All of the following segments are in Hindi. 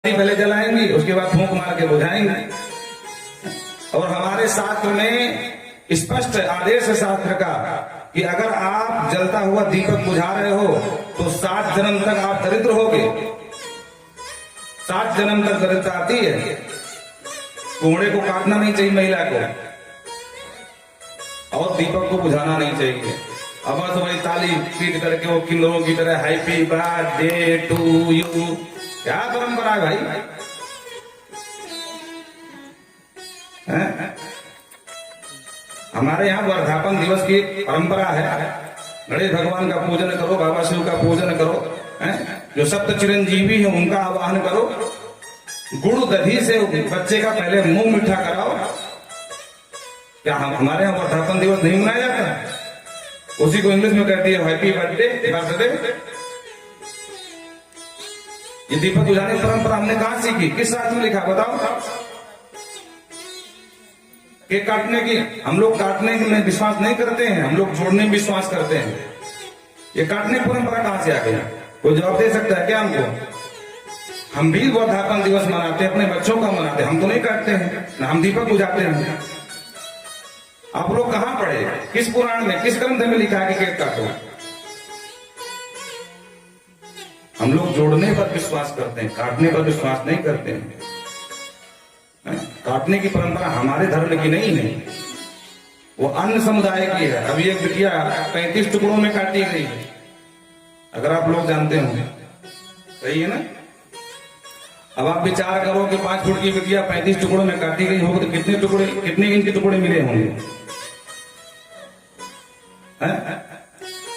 पहले जलाएंगी, उसके बाद फूंक मार के बुझाएंगे। और हमारे शास्त्र में स्पष्ट आदेश है शास्त्र का कि अगर आप जलता हुआ दीपक बुझा रहे हो तो 7 जन्म तक आप दरिद्र होगे। 7 जन्म तक दरिद्रता आती है। कोहड़े को काटना नहीं चाहिए महिला को, और दीपक को बुझाना नहीं चाहिए। अब बस वही ताली पीट करके वो किन्नरों की तरह हैप्पी बर्थडे टू यू, क्या परंपरा है भाई? हमारे यहाँ वर्धापन दिवस की परंपरा है। गणेश भगवान का पूजन करो, बाबा शिव का पूजन करो, जो सप्त चिरंजीवी है उनका आवाहन करो, गुड़ दधी से बच्चे का पहले मुंह मीठा कराओ। क्या हमारे यहाँ वर्धापन दिवस नहीं मनाया जाता? उसी को इंग्लिश में कहती है हैप्पी बर्थडे बर्थडे। ये दीपक बुझाने की परंपरा हमने कहां सीखी? किस शास्त्र में लिखा बताओ? केक काटने की, हम लोग काटने में विश्वास नहीं करते हैं, हम लोग जोड़ने में विश्वास करते हैं। ये काटने की परंपरा कहां से आ गई? कोई जवाब दे सकता है क्या हमको? हम भी वर्धापन दिवस मनाते हैं, अपने बच्चों का मनाते हैं, हम तो नहीं काटते हैं ना, हम दीपक बुझाते हैं। आप लोग कहां पढ़े? किस पुराण में, किस ग्रंथ में लिखा है कि केक काटो? हम लोग जोड़ने पर विश्वास करते हैं, काटने पर विश्वास नहीं करते हैं। काटने की परंपरा हमारे धर्म की नहीं है, वो अन्य समुदाय की है। अभी एक बिटिया 35 टुकड़ों में काटी गई, अगर आप लोग जानते होंगे, सही है ना? अब आप विचार करो कि 5 फुट की बिटिया 35 टुकड़ों में काटी गई होगी तो कितने टुकड़े, कितने इंच के टुकड़े मिले होंगे?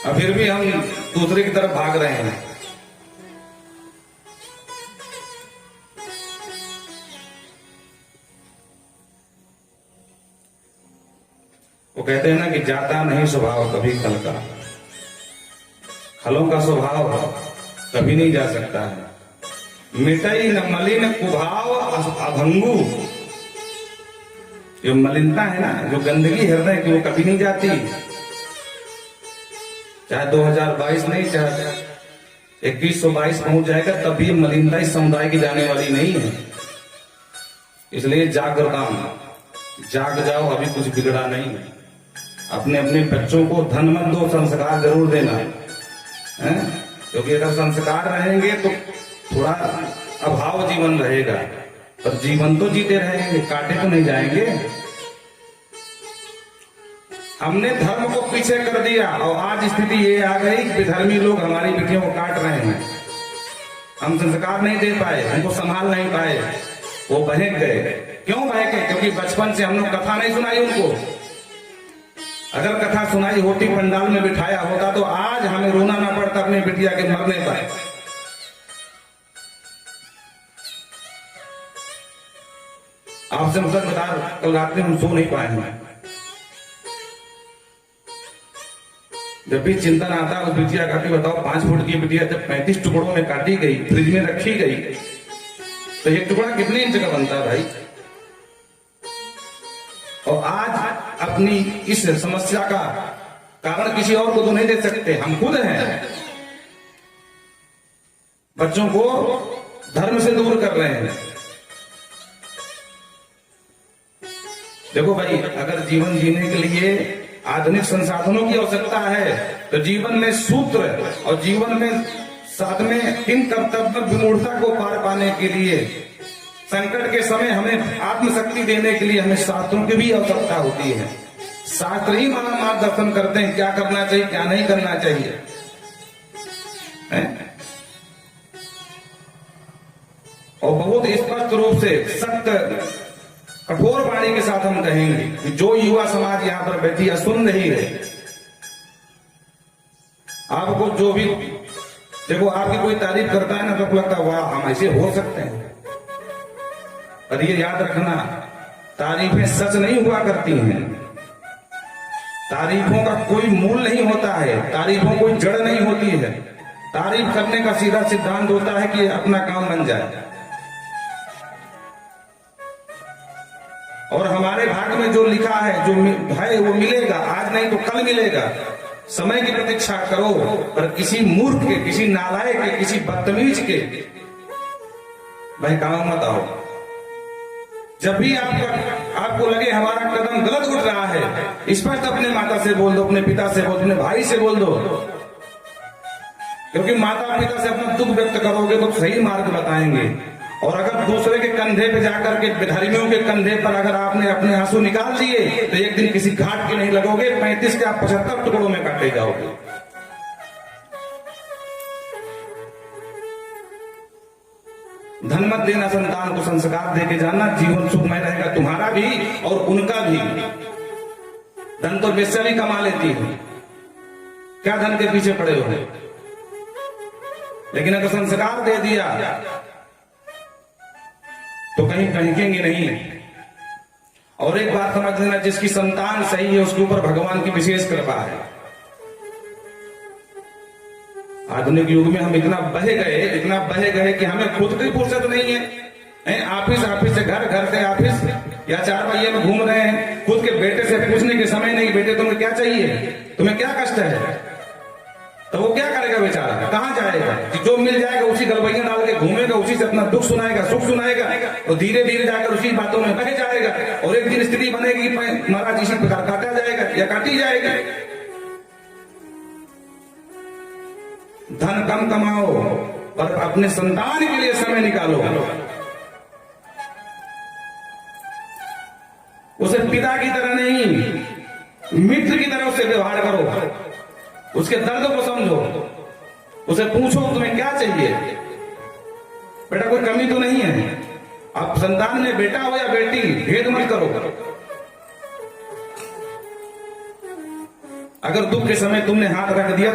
और फिर भी हम दूसरे की तरफ भाग रहे हैं। वो कहते हैं ना कि जाता नहीं स्वभाव कभी खल का, खलों का स्वभाव कभी नहीं जा सकता है। मिटई न मलिन कुभाव अभंगु, जो मलिनता है ना, जो गंदगी हृदय की, वो कभी नहीं जाती। चाहे 2022 नहीं, चाहे 2122 पहुंच जाएगा, तब भी मलिनता इस समुदाय की जाने वाली नहीं है। इसलिए जागृताम, जाग जाओ, अभी कुछ बिगड़ा नहीं है। अपने अपने बच्चों को धन मत दो, संस्कार जरूर देना है, क्योंकि अगर संस्कार रहेंगे तो थोड़ा अभाव जीवन रहेगा, पर जीवन तो जीते रहेंगे, काटे तो नहीं जाएंगे। हमने धर्म को पीछे कर दिया और आज स्थिति ये आ गई कि विधर्मी लोग हमारी बेटियों को काट रहे हैं। हम संस्कार नहीं दे पाए, हमको संभाल नहीं पाए, वो बहक गए। क्यों बहके? क्योंकि बचपन से हम लोग कथा नहीं सुनाई उनको। अगर कथा सुनाई होती, पंडाल में बिठाया होता, तो आज हमें रोना ना पड़ता अपने बिटिया के मरने पर। आपसे मतलब बता, कल रात में हम सो नहीं पाए हैं। जब भी चिंतन आता उस बिटिया का, बताओ 5 फुट की बिटिया जब 35 टुकड़ों में काटी गई, फ्रिज में रखी गई, तो एक टुकड़ा कितने इंच का बनता है भाई? और आज अपनी इस समस्या का कारण किसी और को तो नहीं दे सकते, हम खुद हैं। बच्चों को धर्म से दूर कर रहे हैं। देखो भाई, अगर जीवन जीने के लिए आधुनिक संसाधनों की आवश्यकता है तो जीवन में सूत्र और जीवन में साथ में इन कर्तव्य विमूढ़ता को पार पाने के लिए, संकट के समय हमें आत्मशक्ति देने के लिए हमें शास्त्रों की भी आवश्यकता होती है। शास्त्र ही हमारा मार्गदर्शन करते हैं, क्या करना चाहिए, क्या नहीं करना चाहिए। और बहुत स्पष्ट रूप से, सख्त कठोर वाणी के साथ हम कहेंगे कि जो युवा समाज यहाँ पर बैठी है सुन रही है, आपको जो भी देखो, आपकी कोई तारीफ करता है ना तो लगता है वाह, हम ऐसे हो सकते हैं। और ये याद रखना, तारीफें सच नहीं हुआ करती हैं, तारीफों का कोई मूल नहीं होता है, तारीफों कोई जड़ नहीं होती है। तारीफ करने का सीधा सिद्धांत होता है कि अपना काम बन जाए। और हमारे भाग्य में जो लिखा है, जो है, वो मिलेगा, आज नहीं तो कल मिलेगा। समय की प्रतीक्षा करो, पर किसी मूर्ख के, किसी नालायक के, किसी बदतमीज के बहकाओ मत आओ। जब भी आपको लगे हमारा कदम गलत उठ रहा है, स्पष्ट अपने माता से बोल दो, अपने पिता से बोल दो, अपने भाई से बोल दो, क्योंकि माता पिता से अपना दुख व्यक्त करोगे तो सही मार्ग बताएंगे। और अगर दूसरे के कंधे पे जाकर के विधर्मियों के कंधे पर अगर आपने अपने आंसू निकाल दिए तो एक दिन किसी घाट के नहीं लगोगे, 35 के आप 75 टुकड़ों में काटे जाओगे। धन मत देना संतान को, संस्कार देके जाना, जीवन सुखमय रहेगा तुम्हारा भी और उनका भी। धन तो वैसे भी कमा लेती है, क्या धन के पीछे पड़े हो, लेकिन अगर संस्कार दे दिया तो कहीं कहेंगे नहीं। और एक बात समझ लेना, जिसकी संतान सही है उसके ऊपर भगवान की विशेष कृपा है। आधुनिक युग में हम इतना बहे गए कि हमें खुद की फुर्सत नहीं है। ऑफिस से घर, घर से ऑफिस, या चार पहिए में घूम रहे हैं, खुद के बेटे से पूछने के समय नहीं, बेटे तुम्हें क्या चाहिए, तुम्हें क्या कष्ट है, तो वो क्या करेगा बेचारा, कहां जाएगा? जो मिल जाएगा उसी गलबैया डाल के घूमेगा, उसी से अपना दुख सुनाएगा, सुख सुनाएगा, और धीरे धीरे जाकर उसी बातों में बह जाएगा। और एक दिन स्थिति बनेगी कि महाराज इसी प्रकार काटा जाएगा या काटी जाएगी। धन कम कमाओ पर अपने संतान के लिए समय निकालो। उसे पिता की तरह नहीं, मित्र की तरह उससे व्यवहार करो, उसके दर्द को समझो, उसे पूछो तुम्हें क्या चाहिए, बेटा कोई कमी तो नहीं है। अब संतान में बेटा हो या बेटी, भेद मत करो। अगर दुख के समय तुमने हाथ रख दिया